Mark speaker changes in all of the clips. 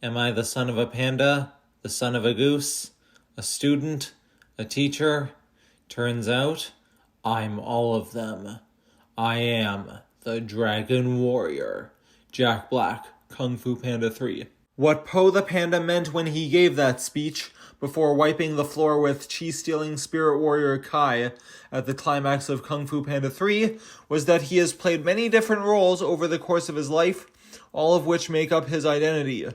Speaker 1: Am I the son of a panda, the son of a goose, a student, a teacher? Turns out, I'm all of them. I am the Dragon Warrior. Jack Black, Kung Fu Panda 3. What Po the Panda meant when he gave that speech before wiping the floor with chi-stealing spirit warrior Kai at the climax of Kung Fu Panda 3 was that he has played many different roles over the course of his life, all of which make up his identity.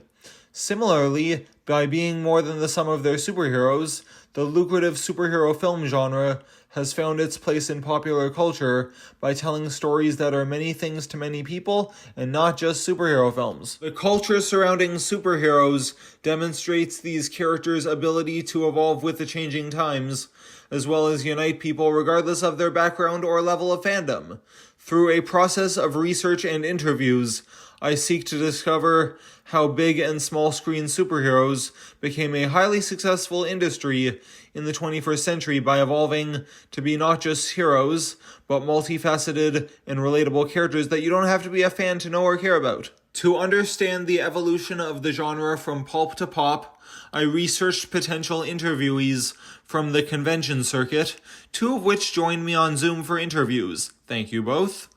Speaker 1: Similarly, by being more than the sum of their superheroes, the lucrative superhero film genre has found its place in popular culture by telling stories that are many things to many people and not just superhero films. The culture surrounding superheroes demonstrates these characters' ability to evolve with the changing times, as well as unite people regardless of their background or level of fandom. Through a process of research and interviews, I seek to discover how big and small screen superheroes became a highly successful industry in the 21st century by evolving to be not just heroes, but multifaceted and relatable characters that you don't have to be a fan to know or care about. To understand the evolution of the genre from pulp to pop, I researched potential interviewees from the convention circuit, two of which joined me on Zoom for interviews. Thank you both.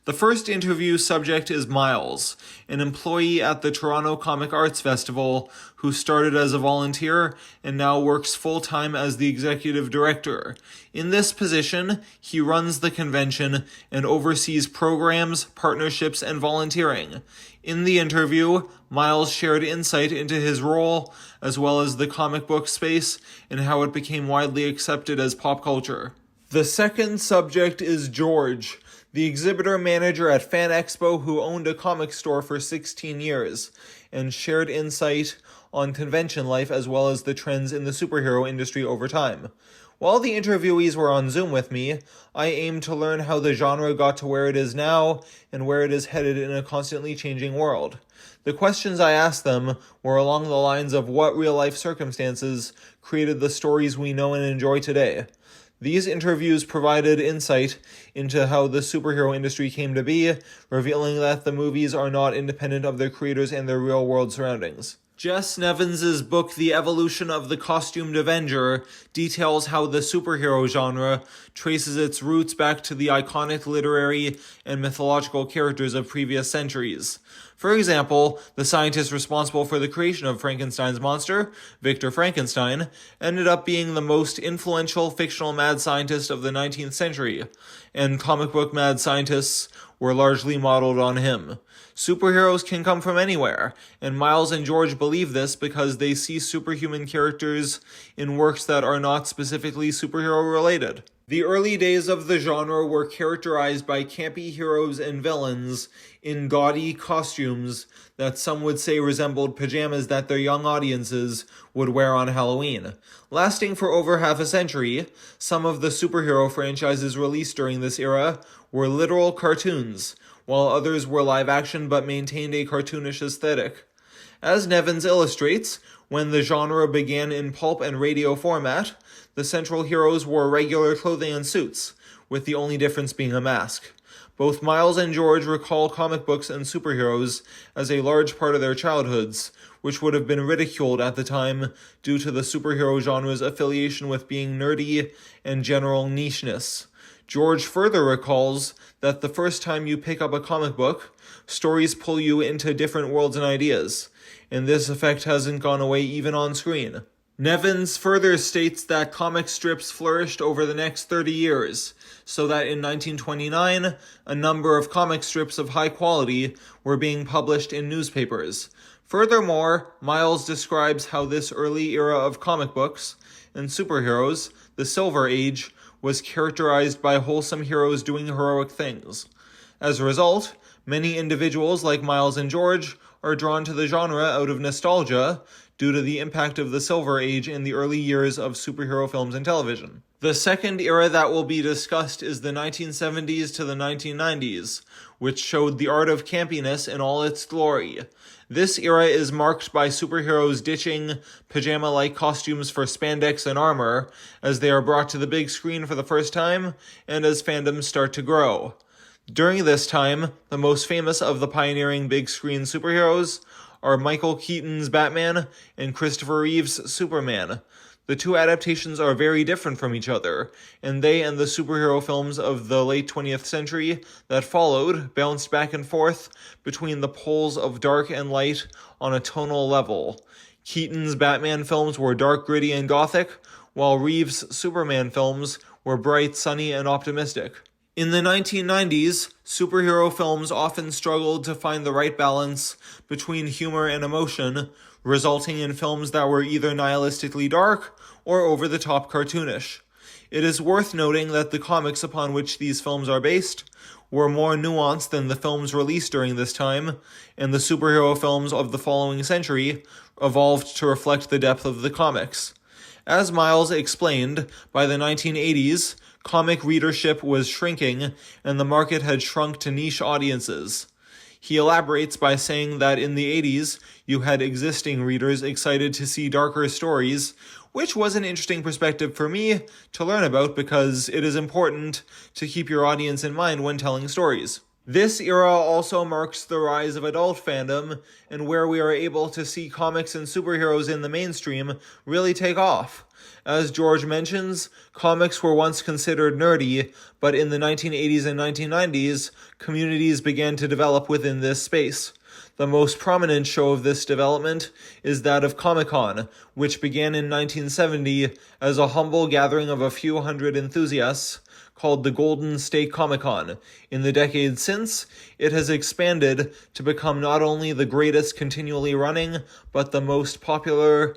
Speaker 1: The first interview subject is Miles, an employee at the Toronto Comic Arts Festival who started as a volunteer and now works full-time as the executive director. In this position, he runs the convention and oversees programs, partnerships, and volunteering. In the interview, Miles shared insight into his role, as well as the comic book space and how it became widely accepted as pop culture. The second subject is George, the exhibitor manager at Fan Expo who owned a comic store for 16 years and shared insight on convention life as well as the trends in the superhero industry over time. While the interviewees were on Zoom with me, I aimed to learn how the genre got to where it is now and where it is headed in a constantly changing world. The questions I asked them were along the lines of what real-life circumstances created the stories we know and enjoy today. These interviews provided insight into how the superhero industry came to be, revealing that the movies are not independent of their creators and their real-world surroundings. Jess Nevins' book, The Evolution of the Costumed Avenger, details how the superhero genre traces its roots back to the iconic literary and mythological characters of previous centuries. For example, the scientist responsible for the creation of Frankenstein's monster, Victor Frankenstein, ended up being the most influential fictional mad scientist of the 19th century, and comic book mad scientists were largely modeled on him. Superheroes can come from anywhere, and Miles and George believe this because they see superhuman characters in works that are not specifically superhero-related. The early days of the genre were characterized by campy heroes and villains in gaudy costumes that some would say resembled pajamas that their young audiences would wear on Halloween. Lasting for over half a century, some of the superhero franchises released during this era were literal cartoons, while others were live-action but maintained a cartoonish aesthetic. As Nevins illustrates, when the genre began in pulp and radio format, the central heroes wore regular clothing and suits, with the only difference being a mask. Both Miles and George recall comic books and superheroes as a large part of their childhoods, which would have been ridiculed at the time due to the superhero genre's affiliation with being nerdy and general nicheness. George further recalls that the first time you pick up a comic book, stories pull you into different worlds and ideas, and this effect hasn't gone away even on screen. Nevins further states that comic strips flourished over the next 30 years, so that in 1929, a number of comic strips of high quality were being published in newspapers. Furthermore, Miles describes how this early era of comic books and superheroes, the Silver Age, was characterized by wholesome heroes doing heroic things. As a result, many individuals like Miles and George are drawn to the genre out of nostalgia due to the impact of the Silver Age in the early years of superhero films and television. The second era that will be discussed is the 1970s to the 1990s, which showed the art of campiness in all its glory. This era is marked by superheroes ditching pajama-like costumes for spandex and armor as they are brought to the big screen for the first time and as fandoms start to grow. During this time, the most famous of the pioneering big screen superheroes are Michael Keaton's Batman and Christopher Reeve's Superman. The two adaptations are very different from each other, and they and the superhero films of the late 20th century that followed bounced back and forth between the poles of dark and light on a tonal level. Keaton's Batman films were dark, gritty, and gothic, while Reeve's Superman films were bright, sunny, and optimistic. In the 1990s, superhero films often struggled to find the right balance between humor and emotion, resulting in films that were either nihilistically dark or over-the-top cartoonish. It is worth noting that the comics upon which these films are based were more nuanced than the films released during this time, and the superhero films of the following century evolved to reflect the depth of the comics. As Miles explained, by the 1980s, comic readership was shrinking, and the market had shrunk to niche audiences. He elaborates by saying that in the 80s, you had existing readers excited to see darker stories, which was an interesting perspective for me to learn about because it is important to keep your audience in mind when telling stories. This era also marks the rise of adult fandom, and where we are able to see comics and superheroes in the mainstream really take off. As George mentions, comics were once considered nerdy, but in the 1980s and 1990s, communities began to develop within this space. The most prominent show of this development is that of Comic-Con, which began in 1970 as a humble gathering of a few hundred enthusiasts called the Golden State Comic-Con. In the decades since, it has expanded to become not only the greatest continually running, but the most popular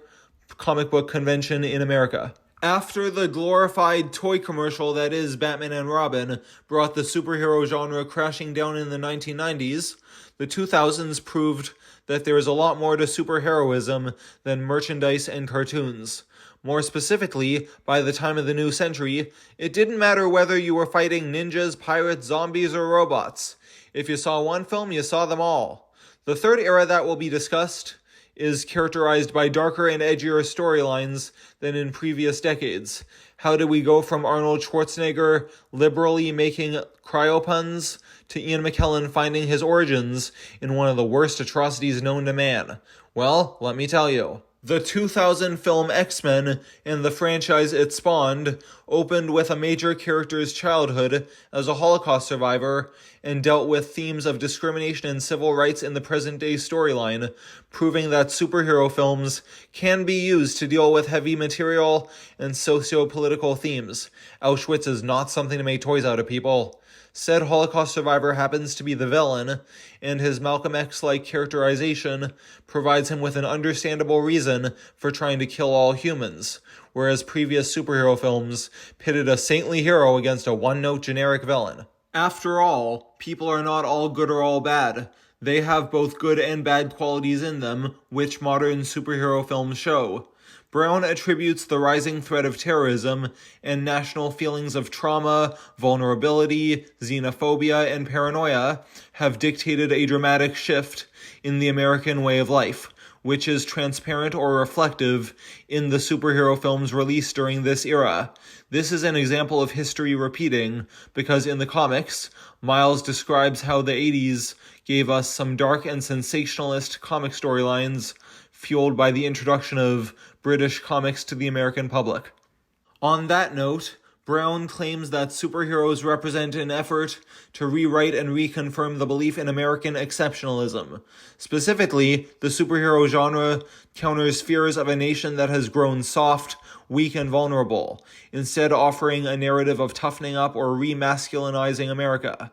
Speaker 1: comic book convention in America. After the glorified toy commercial that is Batman and Robin brought the superhero genre crashing down in the 1990s, the 2000s proved that there is a lot more to superheroism than merchandise and cartoons. More specifically, by the time of the new century, it didn't matter whether you were fighting ninjas, pirates, zombies, or robots. If you saw one film, you saw them all. The third era that will be discussed is characterized by darker and edgier storylines than in previous decades. How did we go from Arnold Schwarzenegger liberally making cryopuns to Ian McKellen finding his origins in one of the worst atrocities known to man? Well, let me tell you. The 2000 film X-Men and the franchise it spawned opened with a major character's childhood as a Holocaust survivor and dealt with themes of discrimination and civil rights in the present-day storyline, proving that superhero films can be used to deal with heavy material and socio-political themes. Auschwitz is not something to make toys out of, people. Said Holocaust survivor happens to be the villain, and his Malcolm X-like characterization provides him with an understandable reason for trying to kill all humans, whereas previous superhero films pitted a saintly hero against a one-note generic villain. After all, people are not all good or all bad. They have both good and bad qualities in them, which modern superhero films show. Brown attributes the rising threat of terrorism and national feelings of trauma, vulnerability, xenophobia, and paranoia have dictated a dramatic shift in the American way of life, which is transparent or reflective in the superhero films released during this era. This is an example of history repeating, because in the comics, Miles describes how the 80s gave us some dark and sensationalist comic storylines fueled by the introduction of British comics to the American public. On that note, Brown claims that superheroes represent an effort to rewrite and reconfirm the belief in American exceptionalism. Specifically, the superhero genre counters fears of a nation that has grown soft, weak, and vulnerable, instead offering a narrative of toughening up or remasculinizing America.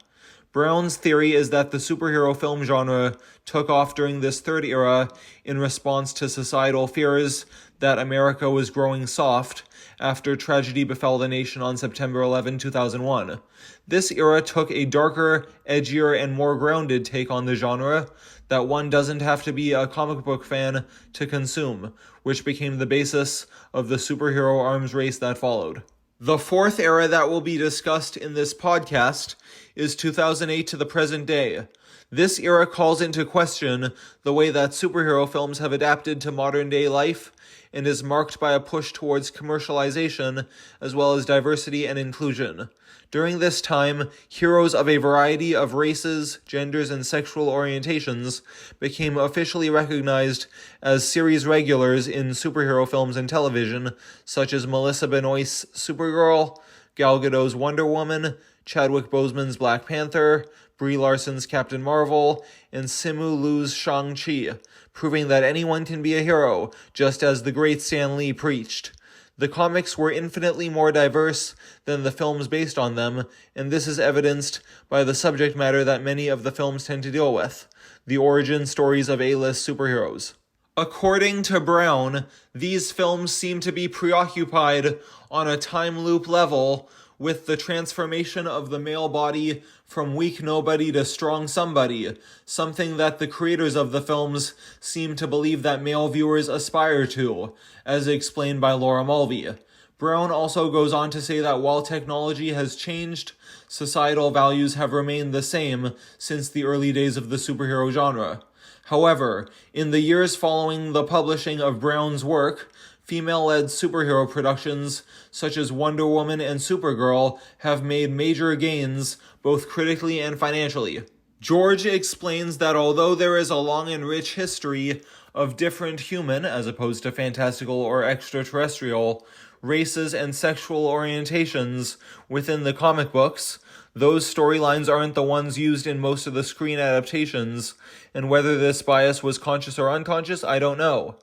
Speaker 1: Brown's theory is that the superhero film genre took off during this third era in response to societal fears that America was growing soft after tragedy befell the nation on September 11, 2001. This era took a darker, edgier, and more grounded take on the genre that one doesn't have to be a comic book fan to consume, which became the basis of the superhero arms race that followed. The fourth era that will be discussed in this podcast is 2008 to the present day. This era calls into question the way that superhero films have adapted to modern-day life and is marked by a push towards commercialization as well as diversity and inclusion. During this time, heroes of a variety of races, genders, and sexual orientations became officially recognized as series regulars in superhero films and television, such as Melissa Benoist's Supergirl, Gal Gadot's Wonder Woman, Chadwick Boseman's Black Panther, Brie Larson's Captain Marvel, and Simu Liu's Shang-Chi, proving that anyone can be a hero, just as the great Stan Lee preached. The comics were infinitely more diverse than the films based on them, and this is evidenced by the subject matter that many of the films tend to deal with, the origin stories of A-list superheroes. According to Brown, these films seem to be preoccupied on a time loop level with the transformation of the male body from weak nobody to strong somebody, something that the creators of the films seem to believe that male viewers aspire to, as explained by Laura Mulvey. Brown also goes on to say that while technology has changed, societal values have remained the same since the early days of the superhero genre. However, in the years following the publishing of Brown's work, female-led superhero productions such as Wonder Woman and Supergirl have made major gains both critically and financially. George explains that although there is a long and rich history of different human, as opposed to fantastical or extraterrestrial, races and sexual orientations within the comic books, those storylines aren't the ones used in most of the screen adaptations, and whether this bias was conscious or unconscious, I don't know.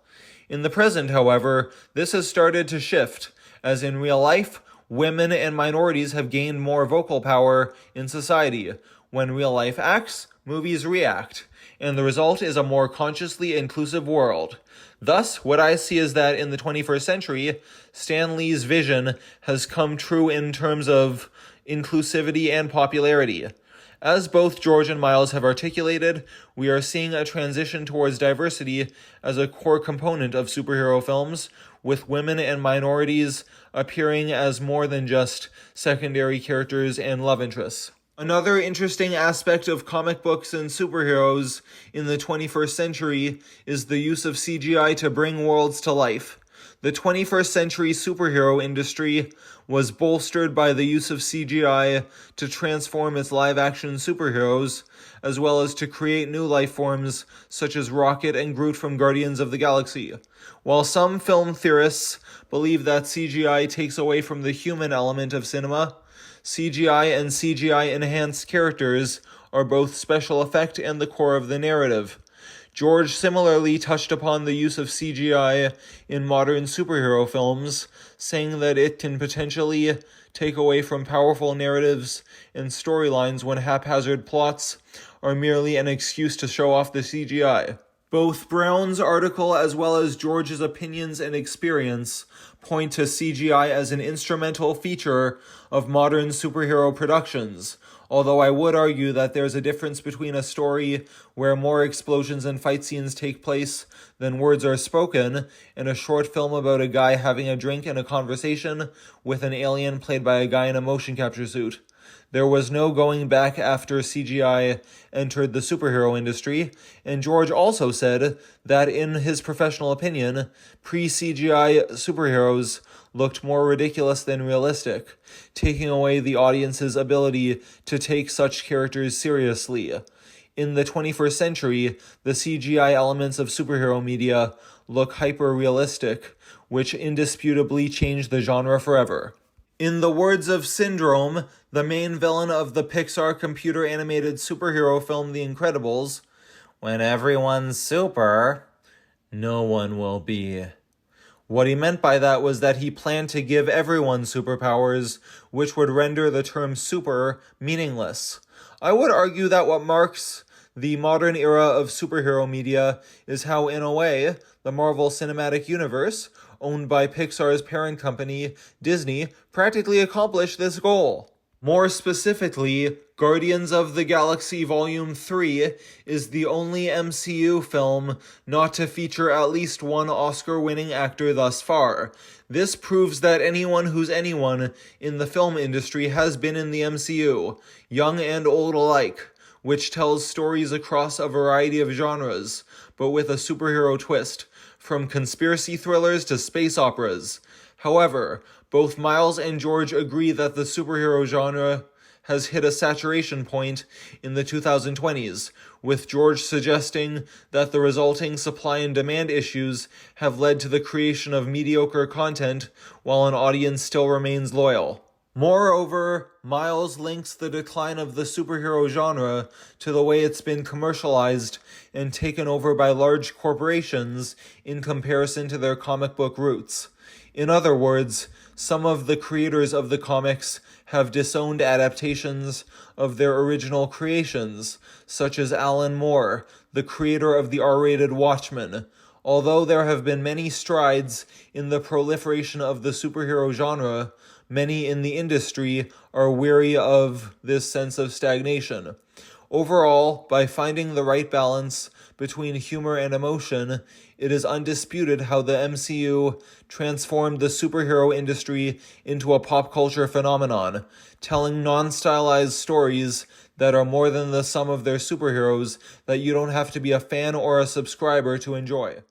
Speaker 1: In the present, however, this has started to shift, as in real life, women and minorities have gained more vocal power in society. When real life acts, movies react, and the result is a more consciously inclusive world. Thus, what I see is that in the 21st century, Stan Lee's vision has come true in terms of inclusivity and popularity. As both George and Miles have articulated, we are seeing a transition towards diversity as a core component of superhero films, with women and minorities appearing as more than just secondary characters and love interests. Another interesting aspect of comic books and superheroes in the 21st century is the use of CGI to bring worlds to life. The 21st century superhero industry was bolstered by the use of CGI to transform its live-action superheroes, as well as to create new life forms such as Rocket and Groot from Guardians of the Galaxy. While some film theorists believe that CGI takes away from the human element of cinema, CGI and CGI-enhanced characters are both special effect and the core of the narrative. George similarly touched upon the use of CGI in modern superhero films, saying that it can potentially take away from powerful narratives and storylines when haphazard plots are merely an excuse to show off the CGI. Both Brown's article as well as George's opinions and experience point to CGI as an instrumental feature of modern superhero productions, although I would argue that there's a difference between a story where more explosions and fight scenes take place than words are spoken, and a short film about a guy having a drink and a conversation with an alien played by a guy in a motion capture suit. There was no going back after CGI entered the superhero industry, and George also said that in his professional opinion, pre-CGI superheroes looked more ridiculous than realistic, taking away the audience's ability to take such characters seriously. In the 21st century, the CGI elements of superhero media look hyper-realistic, which indisputably changed the genre forever. In the words of Syndrome, the main villain of the Pixar computer-animated superhero film The Incredibles, when everyone's super, no one will be. What he meant by that was that he planned to give everyone superpowers, which would render the term super meaningless. I would argue that what marks the modern era of superhero media is how, in a way, the Marvel Cinematic Universe, owned by Pixar's parent company, Disney, practically accomplished this goal. More specifically, Guardians of the Galaxy Volume 3 is the only MCU film not to feature at least one Oscar-winning actor thus far. This proves that anyone who's anyone in the film industry has been in the MCU, young and old alike. which tells stories across a variety of genres, but with a superhero twist, from conspiracy thrillers to space operas. However, both Miles and George agree that the superhero genre has hit a saturation point in the 2020s, with George suggesting that the resulting supply and demand issues have led to the creation of mediocre content while an audience still remains loyal. Moreover, Miles links the decline of the superhero genre to the way it's been commercialized and taken over by large corporations in comparison to their comic book roots. In other words, some of the creators of the comics have disowned adaptations of their original creations, such as Alan Moore, the creator of the R-rated Watchmen. Although there have been many strides in the proliferation of the superhero genre, many in the industry are weary of this sense of stagnation. Overall, by finding the right balance between humor and emotion, it is undisputed how the MCU transformed the superhero industry into a pop culture phenomenon, telling non-stylized stories that are more than the sum of their superheroes that you don't have to be a fan or a subscriber to enjoy.